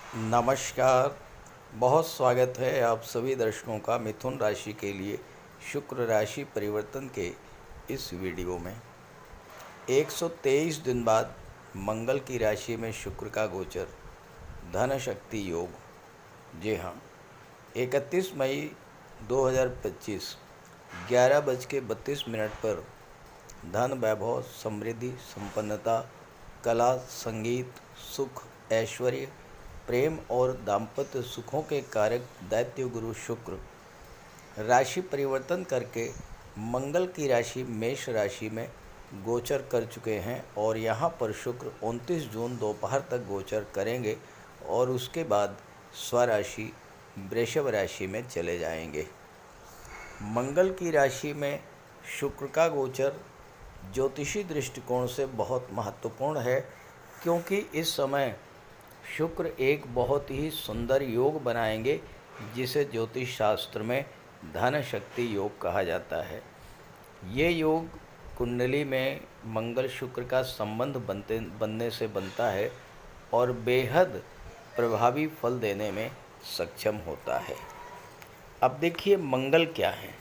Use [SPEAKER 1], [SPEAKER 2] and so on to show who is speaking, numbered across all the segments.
[SPEAKER 1] नमस्कार। बहुत स्वागत है आप सभी दर्शकों का मिथुन राशि के लिए शुक्र राशि परिवर्तन के इस वीडियो में। 123 दिन बाद मंगल की राशि में शुक्र का गोचर, धन शक्ति योग। जी हाँ, 31 मई 2025 11:32 पर धन, वैभव, समृद्धि, संपन्नता, कला, संगीत, सुख, ऐश्वर्य, प्रेम और दाम्पत्य सुखों के कारक दैत्य गुरु शुक्र राशि परिवर्तन करके मंगल की राशि मेष राशि में गोचर कर चुके हैं और यहाँ पर शुक्र 29 जून दोपहर तक गोचर करेंगे और उसके बाद स्वराशि वृषभ राशि में चले जाएंगे। मंगल की राशि में शुक्र का गोचर ज्योतिषी दृष्टिकोण से बहुत महत्वपूर्ण है, क्योंकि इस समय शुक्र एक बहुत ही सुंदर योग बनाएंगे जिसे ज्योतिष शास्त्र में धन शक्ति योग कहा जाता है। ये योग कुंडली में मंगल शुक्र का संबंध बनने से बनता है और बेहद प्रभावी फल देने में सक्षम होता है। अब देखिए मंगल क्या है।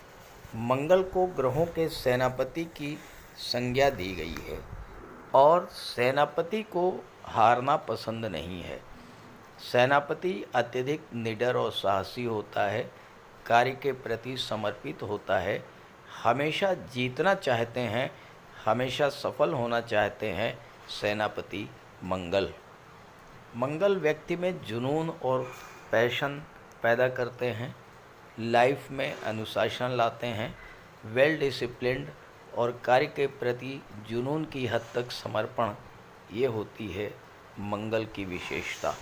[SPEAKER 1] मंगल को ग्रहों के सेनापति की संज्ञा दी गई है और सेनापति को हारना पसंद नहीं है। सेनापति अत्यधिक निडर और साहसी होता है, कार्य के प्रति समर्पित होता है, हमेशा जीतना चाहते हैं, हमेशा सफल होना चाहते हैं। सेनापति मंगल व्यक्ति में जुनून और पैशन पैदा करते हैं, लाइफ में अनुशासन लाते हैं, वेल डिसिप्लिन्ड और कार्य के प्रति जुनून की हद तक समर्पण, ये होती है मंगल की विशेषता।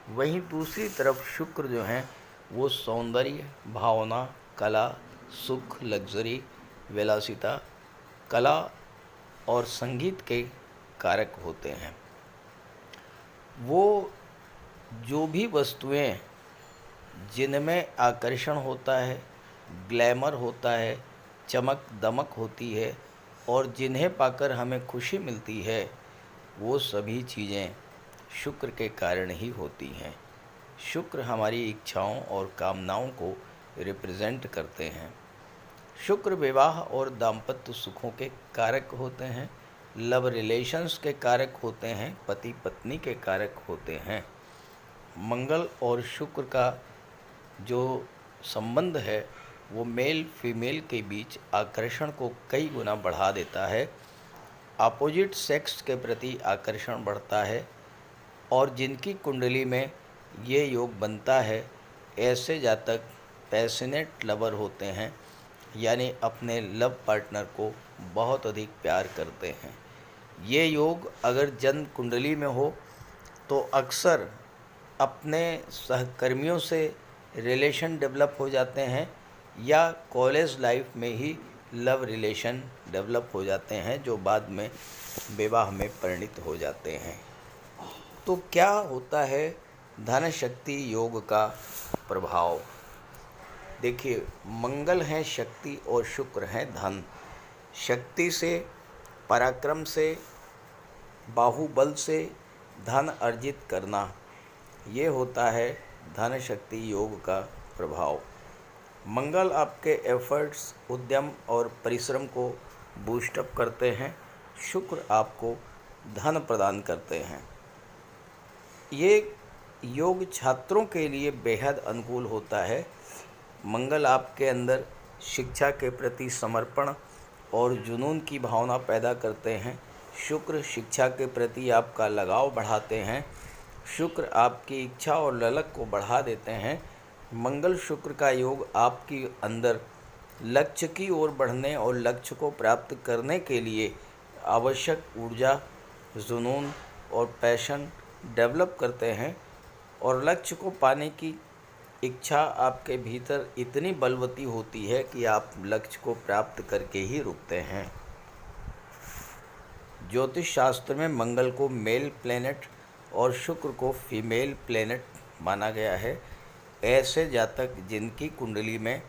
[SPEAKER 1] वहीं दूसरी तरफ शुक्र जो हैं वो सौंदर्य, भावना, कला, सुख, लग्जरी, विलासिता, कला और संगीत के कारक होते हैं। वो जो भी वस्तुएं जिनमें आकर्षण होता है, ग्लैमर होता है, चमक दमक होती है और जिन्हें पाकर हमें खुशी मिलती है, वो सभी चीज़ें शुक्र के कारण ही होती हैं। शुक्र हमारी इच्छाओं और कामनाओं को रिप्रेजेंट करते हैं। शुक्र विवाह और दाम्पत्य सुखों के कारक होते हैं, लव रिलेशंस के कारक होते हैं, पति पत्नी के कारक होते हैं। मंगल और शुक्र का जो संबंध है वो मेल फीमेल के बीच आकर्षण को कई गुना बढ़ा देता है। अपोजिट सेक्स के प्रति आकर्षण बढ़ता है और जिनकी कुंडली में ये योग बनता है, ऐसे जातक पैशनेट लवर होते हैं, यानी अपने लव पार्टनर को बहुत अधिक प्यार करते हैं। ये योग अगर जन्म कुंडली में हो तो अक्सर अपने सहकर्मियों से रिलेशन डेवलप हो जाते हैं या कॉलेज लाइफ में ही लव रिलेशन डेवलप हो जाते हैं, जो बाद में विवाह में परिणित हो जाते हैं। तो क्या होता है धन शक्ति योग का प्रभाव? देखिए, मंगल है शक्ति और शुक्र है धन। शक्ति से, पराक्रम से, बाहुबल से धन अर्जित करना, ये होता है धन शक्ति योग का प्रभाव। मंगल आपके एफर्ट्स, उद्यम और परिश्रम को बूस्टअप करते हैं। शुक्र आपको धन प्रदान करते हैं। ये योग छात्रों के लिए बेहद अनुकूल होता है। मंगल आपके अंदर शिक्षा के प्रति समर्पण और जुनून की भावना पैदा करते हैं। शुक्र शिक्षा के प्रति आपका लगाव बढ़ाते हैं। शुक्र आपकी इच्छा और ललक को बढ़ा देते हैं। मंगल शुक्र का योग आपकी अंदर लक्ष्य की ओर बढ़ने और लक्ष्य को प्राप्त करने के लिए आवश्यक ऊर्जा, जुनून और पैशन डेवलप करते हैं और लक्ष्य को पाने की इच्छा आपके भीतर इतनी बलवती होती है कि आप लक्ष्य को प्राप्त करके ही रुकते हैं। ज्योतिष शास्त्र में मंगल को मेल प्लेनेट और शुक्र को फीमेल प्लेनेट माना गया है। ऐसे जातक जिनकी कुंडली में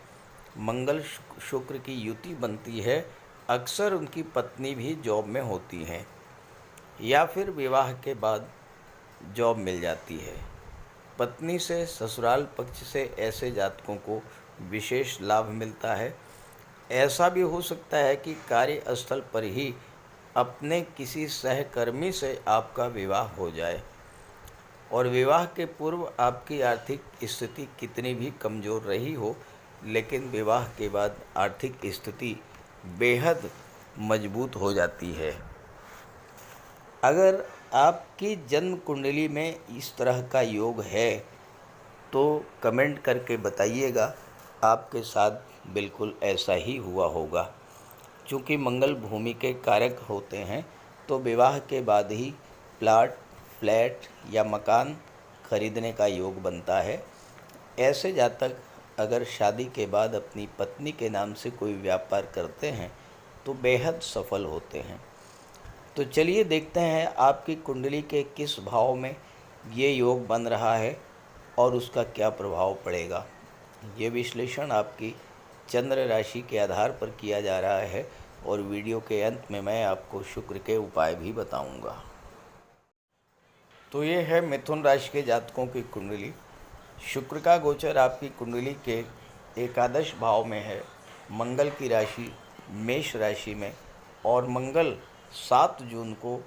[SPEAKER 1] मंगल शुक्र की युति बनती है, अक्सर उनकी पत्नी भी जॉब में होती हैं या फिर विवाह के बाद जॉब मिल जाती है। पत्नी से, ससुराल पक्ष से ऐसे जातकों को विशेष लाभ मिलता है। ऐसा भी हो सकता है कि कार्यस्थल पर ही अपने किसी सहकर्मी से आपका विवाह हो जाए और विवाह के पूर्व आपकी आर्थिक स्थिति कितनी भी कमज़ोर रही हो, लेकिन विवाह के बाद आर्थिक स्थिति बेहद मजबूत हो जाती है। अगर आपकी जन्म कुंडली में इस तरह का योग है तो कमेंट करके बताइएगा, आपके साथ बिल्कुल ऐसा ही हुआ होगा। चूँकि मंगल भूमि के कारक होते हैं तो विवाह के बाद ही प्लाट, फ्लैट या मकान खरीदने का योग बनता है। ऐसे जातक अगर शादी के बाद अपनी पत्नी के नाम से कोई व्यापार करते हैं तो बेहद सफल होते हैं। तो चलिए देखते हैं आपकी कुंडली के किस भाव में ये योग बन रहा है और उसका क्या प्रभाव पड़ेगा। ये विश्लेषण आपकी चंद्र राशि के आधार पर किया जा रहा है और वीडियो के अंत में मैं आपको शुक्र के उपाय भी बताऊंगा। तो ये है मिथुन राशि के जातकों की कुंडली। शुक्र का गोचर आपकी कुंडली के एकादश भाव में है, मंगल की राशि मेष राशि में, और मंगल 7 जून को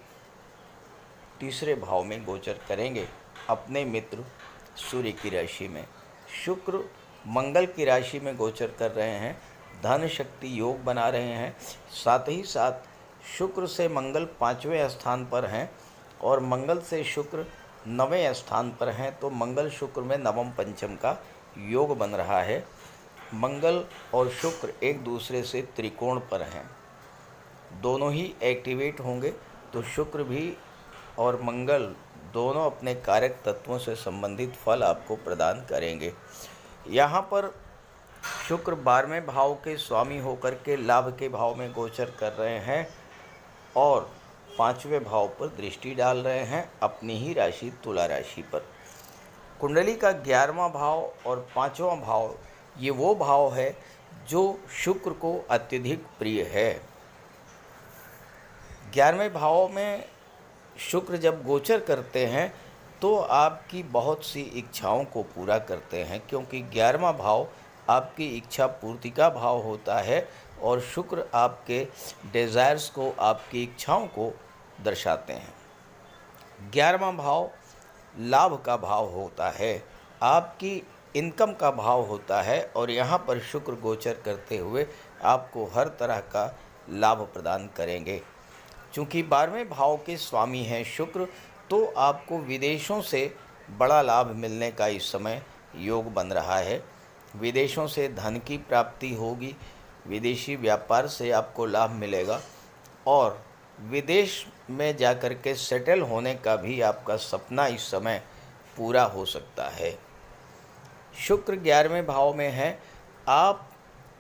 [SPEAKER 1] तीसरे भाव में गोचर करेंगे अपने मित्र सूर्य की राशि में। शुक्र मंगल की राशि में गोचर कर रहे हैं, धन शक्ति योग बना रहे हैं। साथ ही साथ शुक्र से मंगल 5वें स्थान पर हैं और मंगल से शुक्र 9वें स्थान पर हैं, तो मंगल शुक्र में नवम पंचम का योग बन रहा है। मंगल और शुक्र एक दूसरे से त्रिकोण पर हैं, दोनों ही एक्टिवेट होंगे, तो शुक्र भी और मंगल दोनों अपने कारक तत्वों से संबंधित फल आपको प्रदान करेंगे। यहाँ पर शुक्र 12वें भाव के स्वामी होकर के लाभ के भाव में गोचर कर रहे हैं और 5वें भाव पर दृष्टि डाल रहे हैं अपनी ही राशि तुला राशि पर। कुंडली का 11वां भाव और 5वां भाव ये वो भाव है जो शुक्र को अत्यधिक प्रिय है। 11वें भाव में शुक्र जब गोचर करते हैं तो आपकी बहुत सी इच्छाओं को पूरा करते हैं, क्योंकि 11वां भाव आपकी इच्छा पूर्ति का भाव होता है और शुक्र आपके डिज़ायर्स को, आपकी इच्छाओं को दर्शाते हैं। 11वां भाव लाभ का भाव होता है, आपकी इनकम का भाव होता है और यहाँ पर शुक्र गोचर करते हुए आपको हर तरह का लाभ प्रदान करेंगे। चूँकि 12वें भाव के स्वामी हैं शुक्र, तो आपको विदेशों से बड़ा लाभ मिलने का इस समय योग बन रहा है। विदेशों से धन की प्राप्ति होगी, विदेशी व्यापार से आपको लाभ मिलेगा और विदेश में जाकर के सेटल होने का भी आपका सपना इस समय पूरा हो सकता है। शुक्र 11वें भाव में है, आप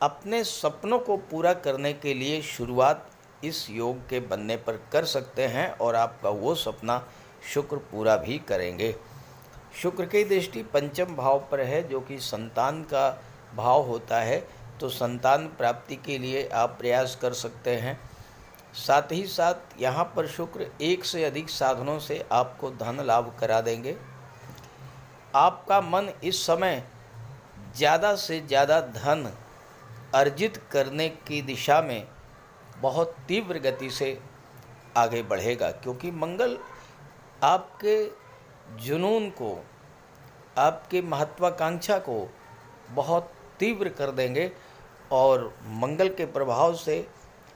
[SPEAKER 1] अपने सपनों को पूरा करने के लिए शुरुआत इस योग के बनने पर कर सकते हैं और आपका वो सपना शुक्र पूरा भी करेंगे। शुक्र की दृष्टि पंचम भाव पर है जो कि संतान का भाव होता है, तो संतान प्राप्ति के लिए आप प्रयास कर सकते हैं। साथ ही साथ यहाँ पर शुक्र एक से अधिक साधनों से आपको धन लाभ करा देंगे। आपका मन इस समय ज़्यादा से ज़्यादा धन अर्जित करने की दिशा में बहुत तीव्र गति से आगे बढ़ेगा, क्योंकि मंगल आपके जुनून को, आपके महत्वाकांक्षा को बहुत तीव्र कर देंगे और मंगल के प्रभाव से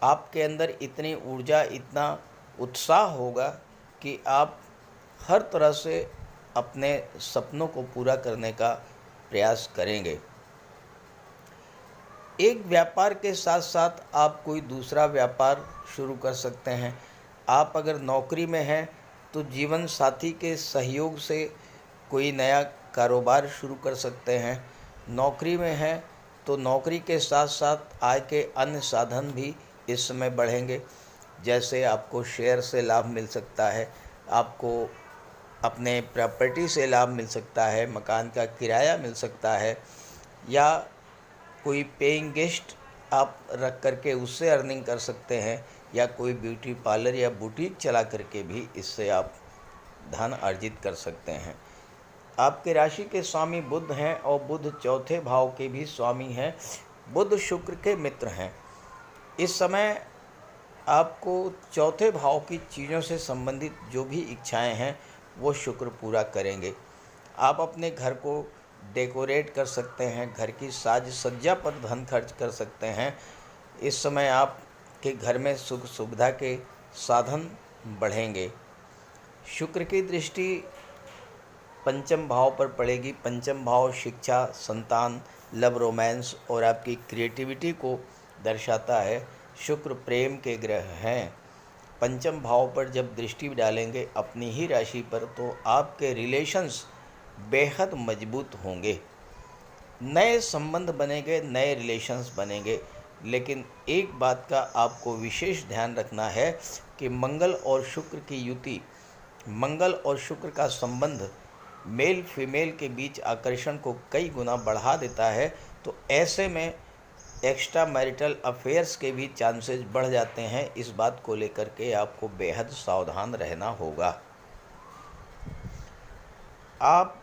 [SPEAKER 1] आपके अंदर इतनी ऊर्जा, इतना उत्साह होगा कि आप हर तरह से अपने सपनों को पूरा करने का प्रयास करेंगे। एक व्यापार के साथ साथ आप कोई दूसरा व्यापार शुरू कर सकते हैं। आप अगर नौकरी में हैं तो जीवन साथी के सहयोग से कोई नया कारोबार शुरू कर सकते हैं। नौकरी में हैं तो नौकरी के साथ साथ आय के अन्य साधन भी इस समय बढ़ेंगे। जैसे आपको शेयर से लाभ मिल सकता है, आपको अपने प्रॉपर्टी से लाभ मिल सकता है, मकान का किराया मिल सकता है, या कोई पेइंग गेस्ट आप रख करके उससे अर्निंग कर सकते हैं, या कोई ब्यूटी पार्लर या बुटीक चला करके भी इससे आप धन अर्जित कर सकते हैं। आपके राशि के स्वामी बुध हैं और बुध चौथे भाव के भी स्वामी हैं। बुध शुक्र के मित्र हैं। इस समय आपको चौथे भाव की चीज़ों से संबंधित जो भी इच्छाएं हैं वो शुक्र पूरा करेंगे। आप अपने घर को डेकोरेट कर सकते हैं, घर की साज सज्जा पर धन खर्च कर सकते हैं। इस समय आपके घर में सुख सुविधा के साधन बढ़ेंगे। शुक्र की दृष्टि पंचम भाव पर पड़ेगी। पंचम भाव शिक्षा, संतान, लव, रोमांस और आपकी क्रिएटिविटी को दर्शाता है। शुक्र प्रेम के ग्रह हैं। पंचम भाव पर जब दृष्टि डालेंगे अपनी ही राशि पर तो आपके रिलेशंस बेहद मजबूत होंगे। नए संबंध बनेंगे, नए रिलेशंस बनेंगे। लेकिन एक बात का आपको विशेष ध्यान रखना है कि मंगल और शुक्र की युति, मंगल और शुक्र का संबंध मेल फीमेल के बीच आकर्षण को कई गुना बढ़ा देता है। तो ऐसे में एक्स्ट्रा मैरिटल अफेयर्स के भी चांसेस बढ़ जाते हैं। इस बात को लेकर के आपको बेहद सावधान रहना होगा। आप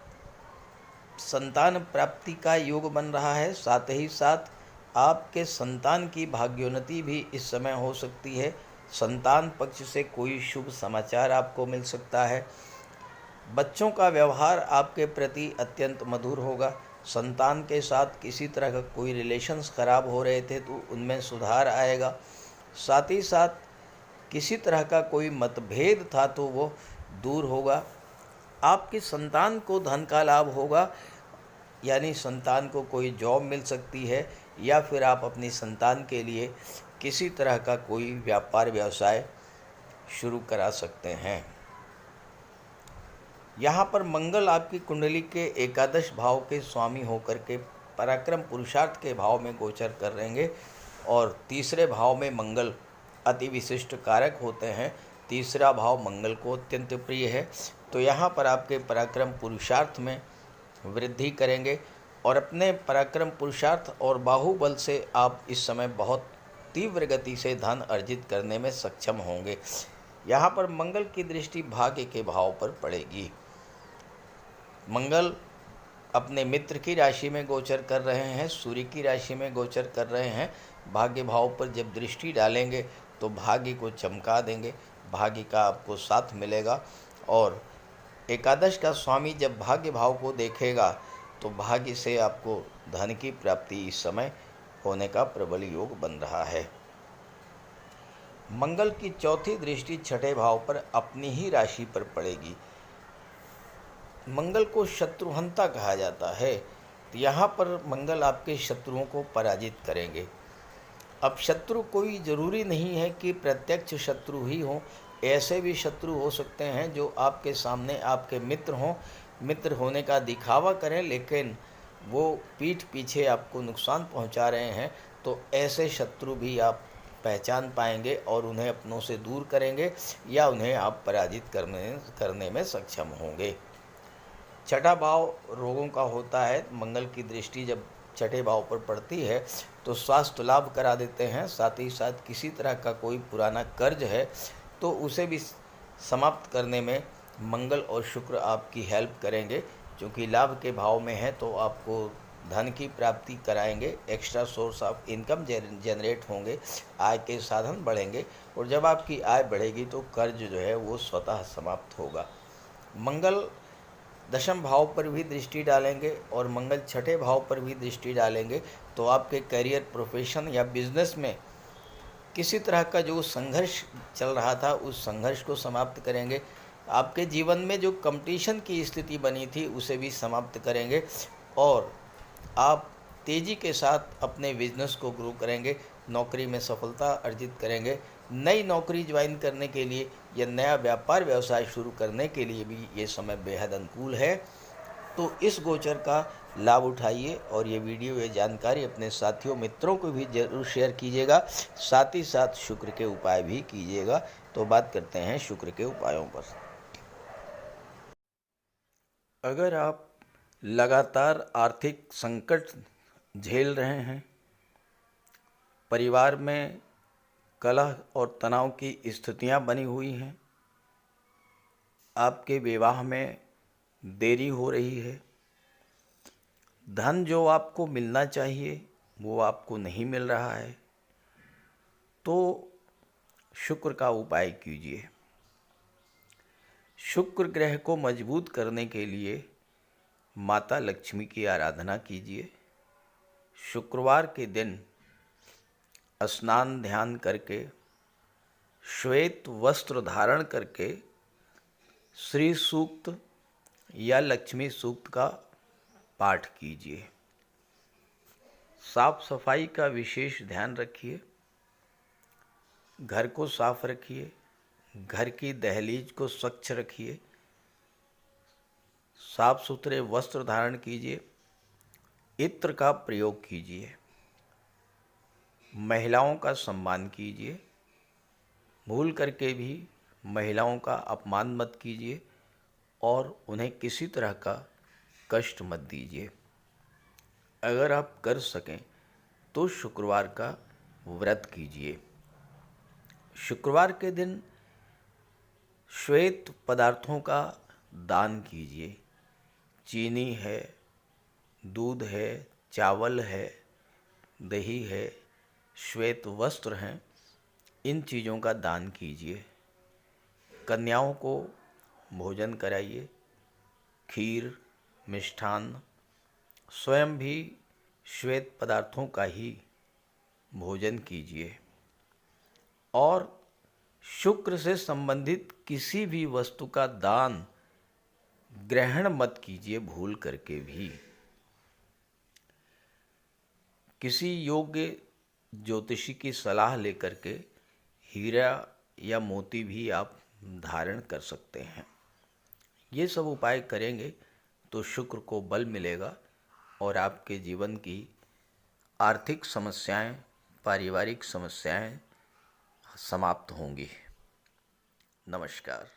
[SPEAKER 1] संतान प्राप्ति का योग बन रहा है, साथ ही साथ आपके संतान की भाग्योन्नति भी इस समय हो सकती है। संतान पक्ष से कोई शुभ समाचार आपको मिल सकता है। बच्चों का व्यवहार आपके प्रति अत्यंत मधुर होगा। संतान के साथ किसी तरह का कोई रिलेशंस खराब हो रहे थे तो उनमें सुधार आएगा। साथ ही साथ किसी तरह का कोई मतभेद था तो वो दूर होगा। आपकी संतान को धन का लाभ होगा, यानी संतान को कोई जॉब मिल सकती है या फिर आप अपनी संतान के लिए किसी तरह का कोई व्यापार व्यवसाय शुरू करा सकते हैं। यहाँ पर मंगल आपकी कुंडली के एकादश भाव के स्वामी होकर के पराक्रम पुरुषार्थ के भाव में गोचर कर रहेंगे और तीसरे भाव में मंगल अति विशिष्ट कारक होते हैं। तीसरा भाव मंगल को अत्यंत प्रिय है। तो यहाँ पर आपके पराक्रम पुरुषार्थ में वृद्धि करेंगे और अपने पराक्रम पुरुषार्थ और बाहुबल से आप इस समय बहुत तीव्र गति से धन अर्जित करने में सक्षम होंगे। यहाँ पर मंगल की दृष्टि भाग्य के भाव पर पड़ेगी। मंगल अपने मित्र की राशि में गोचर कर रहे हैं, सूर्य की राशि में गोचर कर रहे हैं। भाग्य भाव पर जब दृष्टि डालेंगे तो भाग्य को चमका देंगे, भाग्य का आपको साथ मिलेगा। और एकादश का स्वामी जब भाग्य भाव को देखेगा तो भाग्य से आपको धन की प्राप्ति इस समय होने का प्रबल योग बन रहा है। मंगल की चौथी दृष्टि छठे भाव पर अपनी ही राशि पर पड़ेगी। मंगल को शत्रुहंता कहा जाता है। तो यहाँ पर मंगल आपके शत्रुओं को पराजित करेंगे। अब शत्रु कोई ज़रूरी नहीं है कि प्रत्यक्ष शत्रु ही हो, ऐसे भी शत्रु हो सकते हैं जो आपके सामने आपके मित्र हों, मित्र होने का दिखावा करें लेकिन वो पीठ पीछे आपको नुकसान पहुंचा रहे हैं। तो ऐसे शत्रु भी आप पहचान पाएंगे और उन्हें अपनों से दूर करेंगे या उन्हें आप पराजित करने में सक्षम होंगे। छठा भाव रोगों का होता है। मंगल की दृष्टि जब छठे भाव पर पड़ती है तो स्वास्थ्य लाभ करा देते हैं। साथ ही साथ किसी तरह का कोई पुराना कर्ज है तो उसे भी समाप्त करने में मंगल और शुक्र आपकी हेल्प करेंगे। क्योंकि लाभ के भाव में है तो आपको धन की प्राप्ति कराएंगे, extra source of income generate होंगे, आय के साधन बढ़ेंगे और जब आपकी आय बढ़ेगी तो कर्ज जो है वो स्वतः समाप्त होगा। मंगल दशम भाव पर भी दृष्टि डालेंगे और मंगल छठे भाव पर भी दृष्टि डालेंगे तो आपके करियर, प्रोफेशन या बिजनेस में किसी तरह का जो संघर्ष चल रहा था उस संघर्ष को समाप्त करेंगे। आपके जीवन में जो कंपटीशन की स्थिति बनी थी उसे भी समाप्त करेंगे और आप तेज़ी के साथ अपने बिजनेस को ग्रो करेंगे, नौकरी में सफलता अर्जित करेंगे। नई नौकरी ज्वाइन करने के लिए या नया व्यापार व्यवसाय शुरू करने के लिए भी ये समय बेहद अनुकूल है। तो इस गोचर का लाभ उठाइए और ये वीडियो, ये जानकारी अपने साथियों मित्रों को भी जरूर शेयर कीजिएगा। साथ ही साथ शुक्र के उपाय भी कीजिएगा। तो बात करते हैं शुक्र के उपायों पर। अगर आप लगातार आर्थिक संकट झेल रहे हैं, परिवार में कलह और तनाव की स्थितियां बनी हुई हैं, आपके विवाह में देरी हो रही है, धन जो आपको मिलना चाहिए वो आपको नहीं मिल रहा है, तो शुक्र का उपाय कीजिए। शुक्र ग्रह को मजबूत करने के लिए माता लक्ष्मी की आराधना कीजिए। शुक्रवार के दिन स्नान ध्यान करके, श्वेत वस्त्र धारण करके श्री सूक्त या लक्ष्मी सूक्त का पाठ कीजिए। साफ सफाई का विशेष ध्यान रखिए। घर को साफ रखिए, घर की दहलीज को स्वच्छ रखिए, साफ सुथरे वस्त्र धारण कीजिए, इत्र का प्रयोग कीजिए, महिलाओं का सम्मान कीजिए। भूल करके भी महिलाओं का अपमान मत कीजिए और उन्हें किसी तरह का कष्ट मत दीजिए। अगर आप कर सकें तो शुक्रवार का व्रत कीजिए। शुक्रवार के दिन श्वेत पदार्थों का दान कीजिए। चीनी है, दूध है, चावल है, दही है, श्वेत वस्त्र हैं, इन चीज़ों का दान कीजिए। कन्याओं को भोजन कराइए, खीर, मिष्ठान्न, स्वयं भी श्वेत पदार्थों का ही भोजन कीजिए। और शुक्र से संबंधित किसी भी वस्तु का दान ग्रहण मत कीजिए भूल करके भी। किसी योग्य ज्योतिषी की सलाह लेकर के हीरा या मोती भी आप धारण कर सकते हैं। ये सब उपाय करेंगे तो शुक्र को बल मिलेगा और आपके जीवन की आर्थिक समस्याएं, पारिवारिक समस्याएं समाप्त होंगी। नमस्कार।